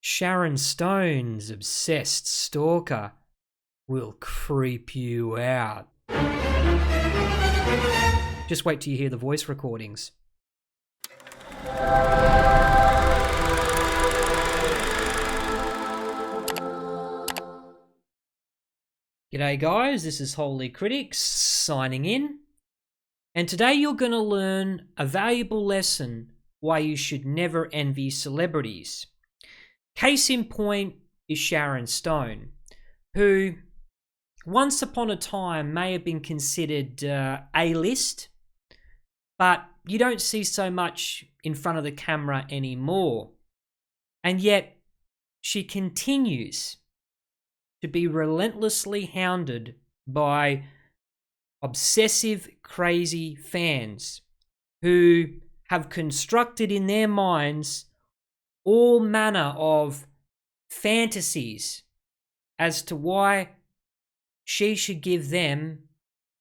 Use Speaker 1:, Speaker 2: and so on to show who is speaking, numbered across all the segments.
Speaker 1: Sharon Stone's obsessed stalker will creep you out. Just wait till you hear the voice recordings. G'day guys, this is Holy Critics signing in. And today you're going to learn a valuable lesson why you should never envy celebrities. Case in point is Sharon Stone, who once upon a time may have been considered A-list, but you don't see so much in front of the camera anymore. And yet she continues to be relentlessly hounded by obsessive, crazy fans who have constructed in their minds all manner of fantasies as to why she should give them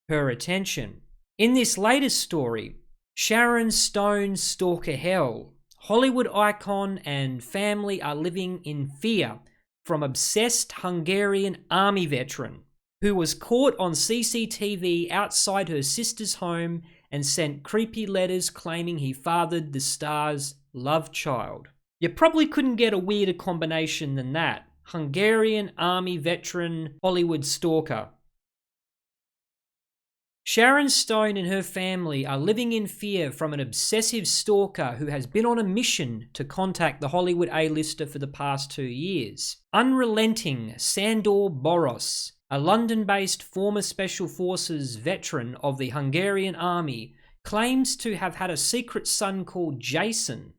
Speaker 1: her attention. In this latest story, Sharon Stone's stalker hell, Hollywood icon and family are living in fear from obsessed Hungarian army veteran who was caught on CCTV outside her sister's home and sent creepy letters claiming he fathered the star's love child. You probably couldn't get a weirder combination than that. Hungarian army veteran, Hollywood stalker. Sharon Stone and her family are living in fear from an obsessive stalker who has been on a mission to contact the Hollywood A-lister for the past 2 years. Unrelenting Sandor Boros, a London-based former Special Forces veteran of the Hungarian army, claims to have had a secret son called Jason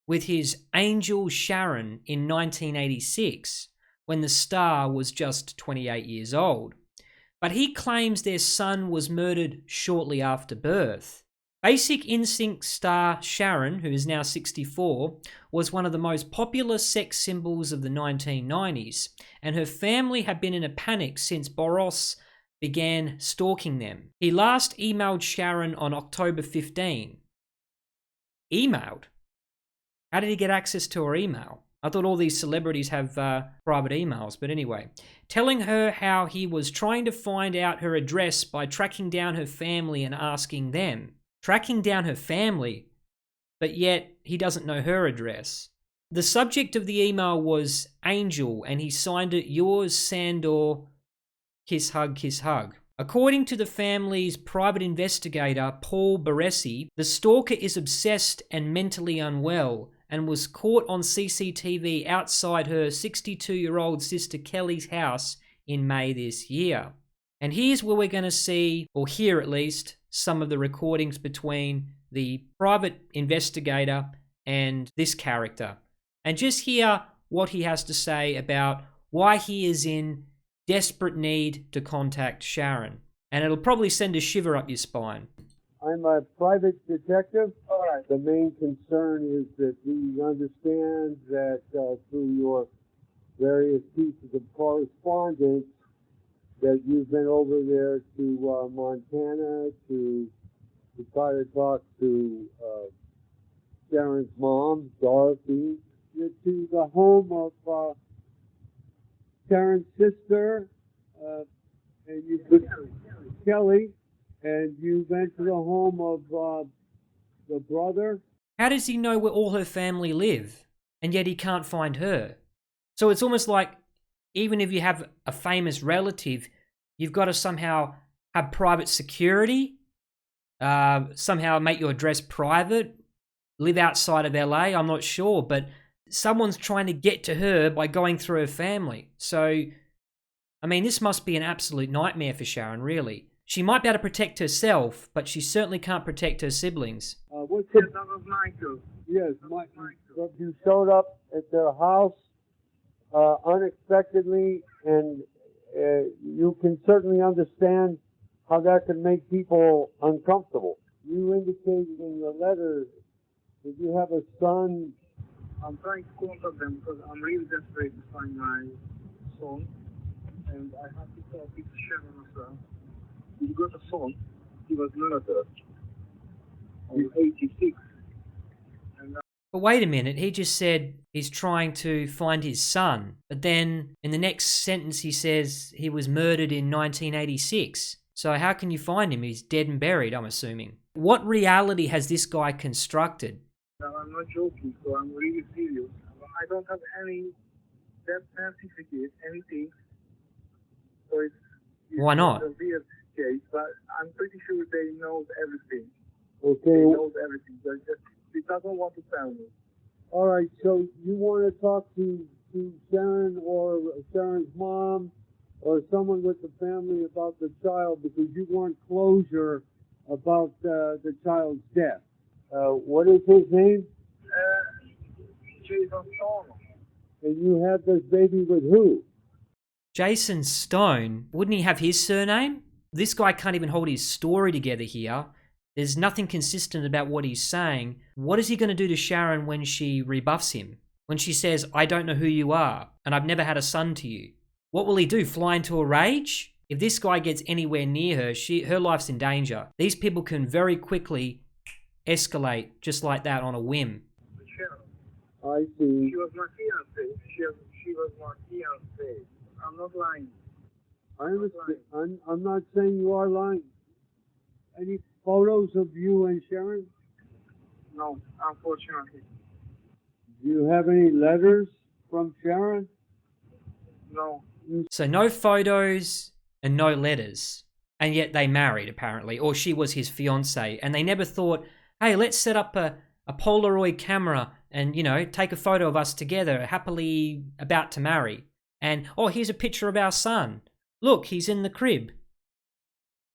Speaker 1: with his angel Sharon in 1986, when the star was just 28 years old. But he claims their son was murdered shortly after birth. Basic Instinct star Sharon, who is now 64, was one of the most popular sex symbols of the 1990s, and her family have been in a panic since Boros began stalking them. He last emailed Sharon on October 15. Emailed? How did he get access to her email? I thought all these celebrities have private emails, but anyway. Telling her how he was trying to find out her address by tracking down her family and asking them. Tracking down her family, but yet he doesn't know her address. The subject of the email was Angel, and he signed it, yours, Sandor, kiss, hug, kiss, hug. According to the family's private investigator, Paul Baresi, the stalker is obsessed and mentally unwell, and was caught on CCTV outside her 62-year-old sister Kelly's house in May this year. And here's where we're going to see, or hear at least, some of the recordings between the private investigator and this character. And just hear what he has to say about why he is in desperate need to contact Sharon. And it'll probably send a shiver up your spine.
Speaker 2: I'm a private detective. All right. The main concern is that we understand that through your various pieces of correspondence that you've been over there to Montana to try to talk to Sharon's mom, Dorothy, to the home of Sharon's sister, and you Kelly. And you went to the home of the brother?
Speaker 1: How does he know where all her family live, and yet he can't find her? So it's almost like, even if you have a famous relative, you've got to somehow have private security, somehow make your address private, live outside of LA, I'm not sure, but someone's trying to get to her by going through her family. So, I mean, this must be an absolute nightmare for Sharon, really. She might be able to protect herself, but she certainly can't protect her siblings.
Speaker 2: What's yes, that was Michael. Yes, Michael. You showed up at their house unexpectedly, and you can certainly understand how that can make people uncomfortable. You indicated in your letter that you have a son. I'm trying to contact them because I'm really desperate to find my son, and I have to talk with Sharon as well. You got a son, he was murdered on 86, and
Speaker 1: But wait a minute, he just said he's trying to find his son. But then in the next sentence he says he was murdered in 1986. So how can you find him? He's dead and buried, I'm assuming. What reality has this guy constructed?
Speaker 3: I'm not joking, so I'm really serious. I don't have any death certificate, anything. So it's
Speaker 1: Why not?
Speaker 3: a weird case, but I'm pretty sure they know everything.
Speaker 2: Okay.
Speaker 3: They know everything. They doesn't want to tell me.
Speaker 2: All right. So you want to talk to Sharon or Sharon's mom or someone with the family about the child because you want closure about the child's death. What is his name?
Speaker 3: Sharon Stone.
Speaker 2: And you had this baby with who?
Speaker 1: Jason Stone. Wouldn't he have his surname? This guy can't even hold his story together here. There's nothing consistent about what he's saying. What is he going to do to Sharon when she rebuffs him? When she says, I don't know who you are, and I've never had a son to you. What will he do? Fly into a rage? If this guy gets anywhere near her, her life's in danger. These people can very quickly escalate just like that on a whim.
Speaker 3: Sharon.
Speaker 2: I see.
Speaker 3: She was my fiancée. She was my fiancée. I'm not lying.
Speaker 2: I understand. I'm not saying you are lying. Any photos of you and Sharon?
Speaker 3: No, unfortunately.
Speaker 2: Do you have any letters from Sharon?
Speaker 3: No.
Speaker 1: So no photos and no letters. And yet they married, apparently. Or she was his fiancée. And they never thought, hey, let's set up a Polaroid camera and, take a photo of us together, happily about to marry. And, oh, here's a picture of our son. Look, he's in the crib.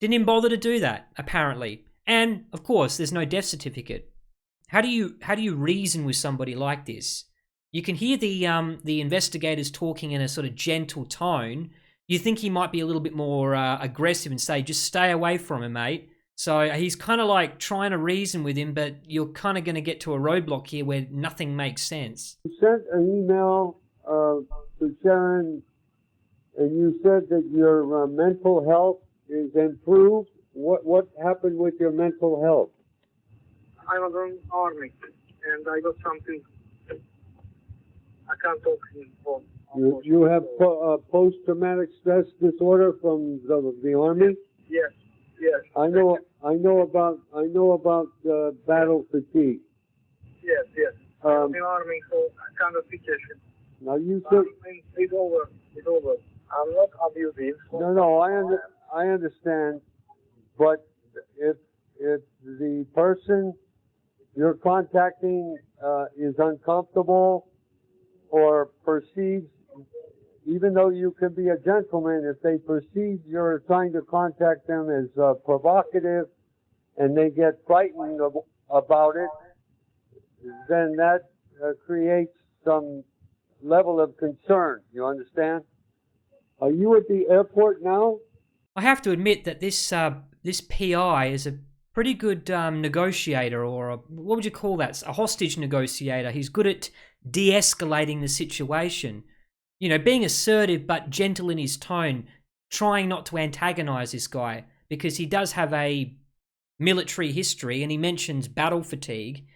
Speaker 1: Didn't even bother to do that, apparently. And, of course, there's no death certificate. How do you reason with somebody like this? You can hear the investigators talking in a sort of gentle tone. You think he might be a little bit more aggressive and say, just stay away from him, mate. So he's kind of like trying to reason with him, but you're kind of going to get to a roadblock here where nothing makes sense.
Speaker 2: You sent an email to Sharon, and you said that your mental health is improved. What happened with your mental health?
Speaker 3: I was on army, and I got something. I can't talk in phone.
Speaker 2: You have post-traumatic stress disorder from the army.
Speaker 3: Yes.
Speaker 2: I know about battle fatigue.
Speaker 3: Yes. I'm in the army, so I kind of situation.
Speaker 2: Now you said
Speaker 3: it's over. I'm not abusive.
Speaker 2: No. I understand, but if the person you're contacting is uncomfortable or perceives, even though you can be a gentleman, if they perceive you're trying to contact them as provocative and they get frightened about it, then that creates some level of concern. You understand? Are you at the airport now?
Speaker 1: I have to admit that this PI is a pretty good negotiator, or what would you call that? A hostage negotiator. He's good at de-escalating the situation. Being assertive but gentle in his tone, trying not to antagonize this guy because he does have a military history and he mentions battle fatigue.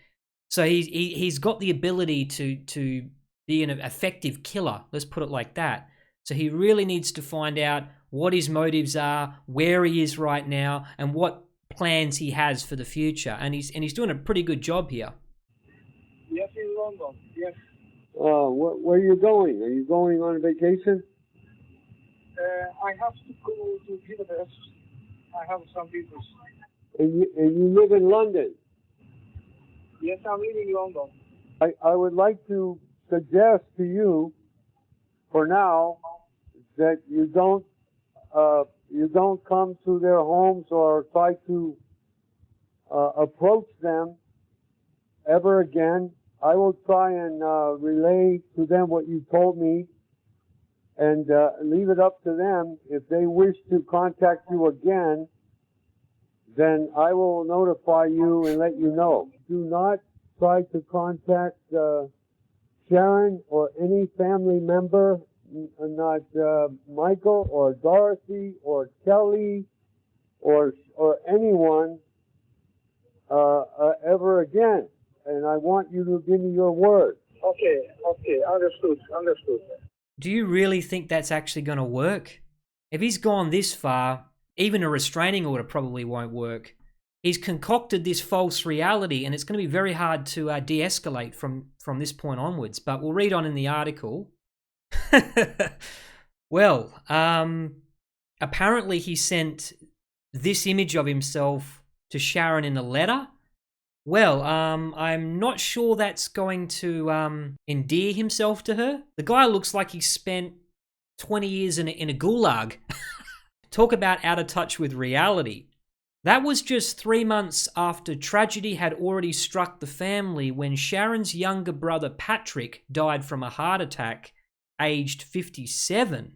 Speaker 1: So he's got the ability to be an effective killer, let's put it like that. So he really needs to find out what his motives are, where he is right now, and what plans he has for the future. And he's doing a pretty good job here.
Speaker 3: Yes, in London. Yes.
Speaker 2: Where are you going? Are you going on a vacation?
Speaker 3: I have to go to Budapest. I have some business.
Speaker 2: And you live in London?
Speaker 3: Yes, I'm living in London.
Speaker 2: I would like to suggest to you, for now, that you don't come to their homes or try to approach them ever again. I will try and relay to them what you told me and leave it up to them. If they wish to contact you again, then I will notify you and let you know. Do not try to contact Sharon or any family member, not Michael or Dorothy or Kelly or anyone ever again. and I want you to give me your word.
Speaker 3: Okay, understood.
Speaker 1: Do you really think that's actually going to work? If he's gone this far, even a restraining order probably won't work. He's concocted this false reality, and it's going to be very hard to de-escalate from this point onwards. But we'll read on in the article. Well, apparently he sent this image of himself to Sharon in a letter. Well, I'm not sure that's going to endear himself to her. The guy looks like he spent 20 years in a gulag. Talk about out of touch with reality. That was just 3 months after tragedy had already struck the family when Sharon's younger brother Patrick died from a heart attack, aged 57.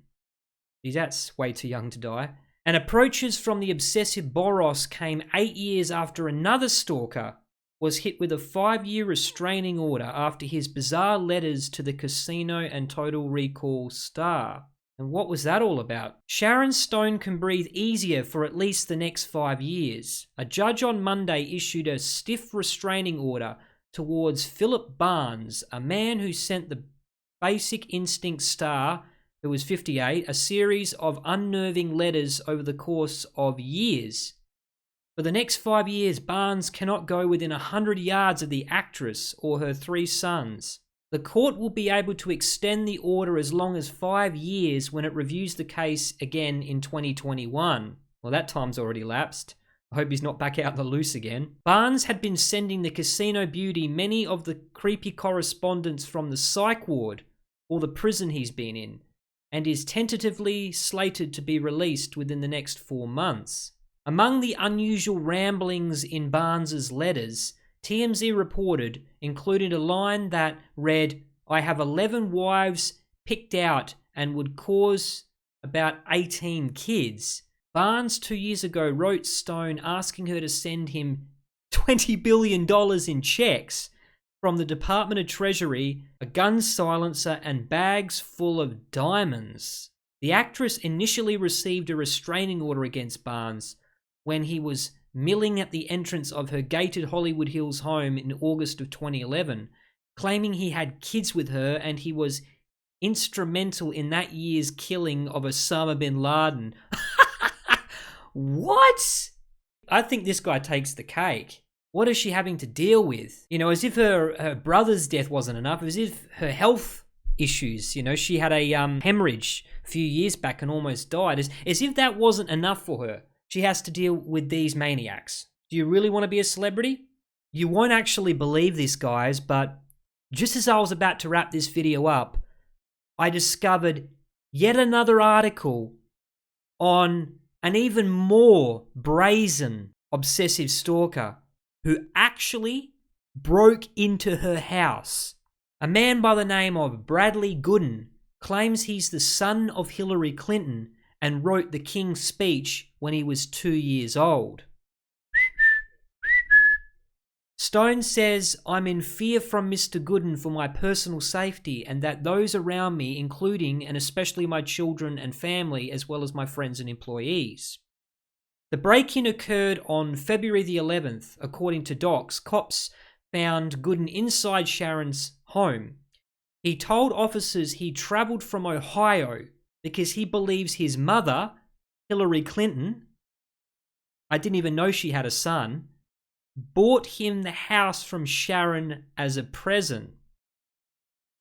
Speaker 1: Geez, that's way too young to die. And approaches from the obsessive Boros came 8 years after another stalker was hit with a 5-year restraining order after his bizarre letters to the casino and Total Recall star. And what was that all about? Sharon Stone can breathe easier for at least the next 5 years. A judge on Monday issued a stiff restraining order towards Philip Barnes, a man who sent the Basic Instinct star, who was 58, a series of unnerving letters over the course of years. For the next 5 years, Barnes cannot go within 100 yards of the actress or her 3 sons. The court will be able to extend the order as long as 5 years when it reviews the case again in 2021. Well, that time's already lapsed. I hope he's not back out on the loose again. Barnes had been sending the casino beauty many of the creepy correspondence from the psych ward or the prison he's been in, and is tentatively slated to be released within the next 4 months. Among the unusual ramblings in Barnes's letters, TMZ reported included a line that read, "I have 11 wives picked out and would cause about 18 kids." Barnes 2 years ago wrote Stone asking her to send him $20 billion in checks from the Department of Treasury, a gun silencer, and bags full of diamonds. The actress initially received a restraining order against Barnes when he was milling at the entrance of her gated Hollywood Hills home in August of 2011, claiming he had kids with her and he was instrumental in that year's killing of Osama bin Laden. What? I think this guy takes the cake. What is she having to deal with? You know, as if her brother's death wasn't enough, as if her health issues, you know, she had a hemorrhage a few years back and almost died, as if that wasn't enough for her. She has to deal with these maniacs. Do you really want to be a celebrity? You won't actually believe this, guys, but just as I was about to wrap this video up, I discovered yet another article on an even more brazen obsessive stalker who actually broke into her house. A man by the name of Bradley Gooden claims he's the son of Hillary Clinton and wrote the King's Speech when he was 2 years old. Stone says, "I'm in fear from Mr. Gooden for my personal safety and that those around me, including and especially my children and family, as well as my friends and employees." The break-in occurred on February the 11th. According to docs, cops found Gooden inside Sharon's home. He told officers he traveled from Ohio because he believes his mother, Hillary Clinton, I didn't even know she had a son, bought him the house from Sharon as a present.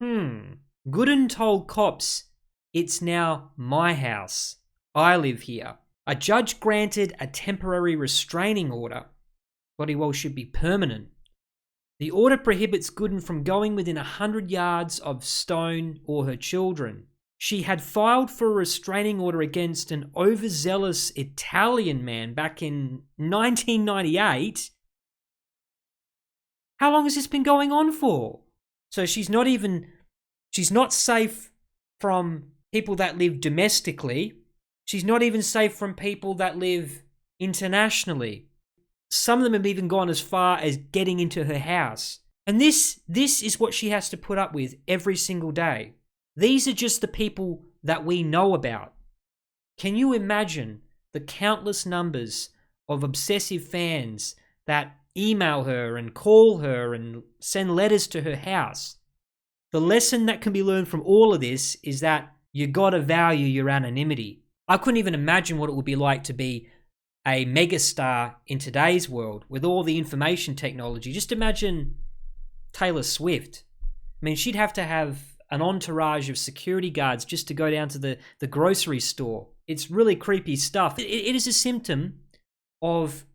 Speaker 1: Gooden told cops, "It's now my house. I live here." A judge granted a temporary restraining order. Bloody well should be permanent. The order prohibits Gooden from going within 100 yards of Stone or her children. She had filed for a restraining order against an overzealous Italian man back in 1998. How long has this been going on for? So she's not safe from people that live domestically. She's not even safe from people that live internationally. Some of them have even gone as far as getting into her house. And this is what she has to put up with every single day. These are just the people that we know about. Can you imagine the countless numbers of obsessive fans that email her and call her and send letters to her house. The lesson that can be learned from all of this is that you gotta value your anonymity. I couldn't even imagine what it would be like to be a megastar in today's world with all the information technology. Just imagine Taylor Swift. I mean, she'd have to have an entourage of security guards just to go down to the grocery store. It's really creepy stuff. It is a symptom of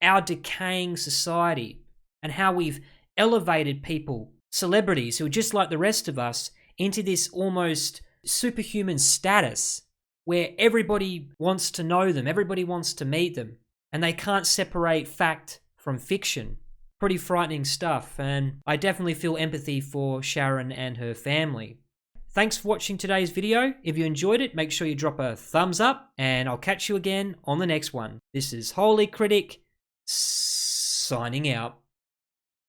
Speaker 1: our decaying society and how we've elevated people, celebrities who are just like the rest of us, into this almost superhuman status where everybody wants to know them, everybody wants to meet them, and they can't separate fact from fiction. Pretty frightening stuff, and I definitely feel empathy for Sharon and her family. Thanks for watching today's video. If you enjoyed it, make sure you drop a thumbs up, and I'll catch you again on the next one. This is Holy Critic, signing out.